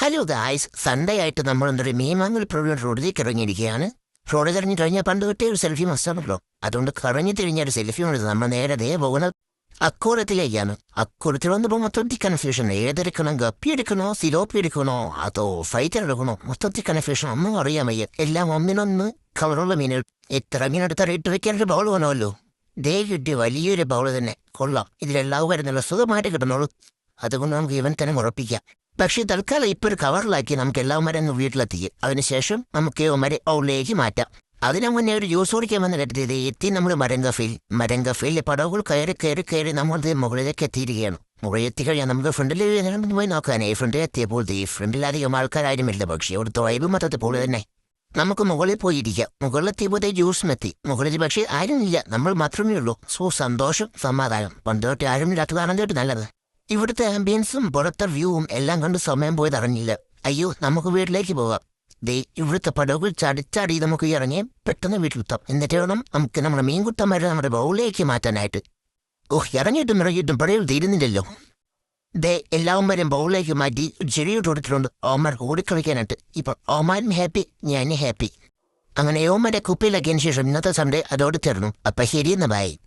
Hello guys, Sunday ആയിട്ട് നമ്മൾ എന്തൊരു മീമാങ്ങൽ പ്രൊവിയുടെ റോഡിലേക്ക് ഇറങ്ങിയിരിക്കുകയാണ്. റോഡ് തിരിഞ്ഞു കഴിഞ്ഞാൽ പണ്ട് കിട്ടിയ ഒരു സെൽഫി മസ്റ്റാണല്ലോ. അതുകൊണ്ട് കറങ്ങി തിരിഞ്ഞ ഒരു സെൽഫി എടുത്ത് നമ്മൾ നേരെ പോകുന്നത് അക്കോരത്തിലേക്കാണ്. അക്കോരത്തിൽ വന്നപ്പോൾ മൊത്തത്തിൽ കൺഫ്യൂഷൻ. ഏതെടുക്കണം, ഗപ്പി എടുക്കണോ, സിലോപ്പി എടുക്കണോ, അതോ ഫൈറ്റർ എടുക്കണോ? മൊത്തത്തിൽ കൺഫ്യൂഷൻ, ഒന്നും അറിയാൻ വയ്യ. എല്ലാം ഒന്നിനൊന്ന് കളറുള്ള മീനുകൾ. എത്ര മീനെടുത്ത റേറ്റ് വെക്കാനൊരു ബൗൾ വേണമല്ലോ. ദേ കിട്ടിയ വലിയൊരു ബൗൾ തന്നെ കൊള്ളാം. ഇതിലെല്ലാം വരുന്നുള്ള സുഖമായിട്ട് കിട്ടുന്നുള്ളൂ. അതുകൊണ്ട് നമുക്ക് ഇവൻ തന്നെ ഉറപ്പിക്കാം. പക്ഷേ തൽക്കാലം ഇപ്പോൾ ഒരു കവറിലാക്കി നമുക്ക് എല്ലാവരും അങ്ങ് വീട്ടിലെത്തിക്കും. അതിനുശേഷം നമുക്ക് ഇവന്മാരെ ഔളിലേക്ക് മാറ്റാം. അതിനു മുന്നേ ഒരു ജ്യൂസ് കുടിക്കാൻ വന്ന കേട്ടത് എത്തി നമ്മൾ മരങ്കഫയിൽ പടവുകൾ കയറി നമ്മൾ മുകളിലേക്ക് എത്തിയിരിക്കുകയാണ്. മുകളിൽ എത്തിക്കഴിഞ്ഞാൽ നമുക്ക് ഫ്രണ്ടിൽ പോയി നോക്കാനേ. ഫ്രണ്ടിൽ എത്തിയപ്പോൾ ഈ ഫ്രണ്ടിലധികം ആൾക്കാരാരുമില്ല. പക്ഷേ ഒരു തൊഴിൽ മൊത്തത്തിൽ പോലെ തന്നെ നമുക്ക് മുകളിൽ പോയിരിക്കാം. മുകളിലെത്തിയപ്പോൾ ജ്യൂസും എത്തി. മുകളിൽ പക്ഷേ ആരുമില്ല, നമ്മൾ മാത്രമേ ഉള്ളൂ. സന്തോഷം, സമാധാനം. പണ്ടോട്ട് ആരും ഇല്ലാത്തതാണ് നല്ലത്. ഇവിടുത്തെ ആംബിയൻസും പുറത്തെ വ്യൂവും എല്ലാം കണ്ട് സമയം പോയത് അറിഞ്ഞില്ല. അയ്യോ, നമുക്ക് വീട്ടിലേക്ക് പോകാം. ദേ ഇവിടുത്തെ പടവുകൾ ചാടി നമുക്ക് ഇറങ്ങി പെട്ടെന്ന് വീട്ടിലെത്താം. എന്നിട്ട് വേണം നമുക്ക് നമ്മുടെ മീൻകുട്ടന്മാരെ നമ്മുടെ ബൗളിലേക്ക് മാറ്റാനായിട്ട്. ഇറങ്ങിയിട്ടും പടയിൽ തീരുന്നില്ലല്ലോ. ദേ എല്ലാവരും ബൗളിലേക്ക് മാറ്റി ചെറിയ കൊടുത്തിട്ടുണ്ട് ഓമാർ ഓടിക്കളിക്കാനായിട്ട്. ഇപ്പോൾ ഓമാരും ഹാപ്പി, ഞാനും ഹാപ്പി. അങ്ങനെ ഓമാരെ കുപ്പിയിലാക്കിയതിന് ശേഷം ഇന്നത്തെ സൺഡേ അതോടെ തീർന്നു. അപ്പം ശരിയെന്ന് ബൈ.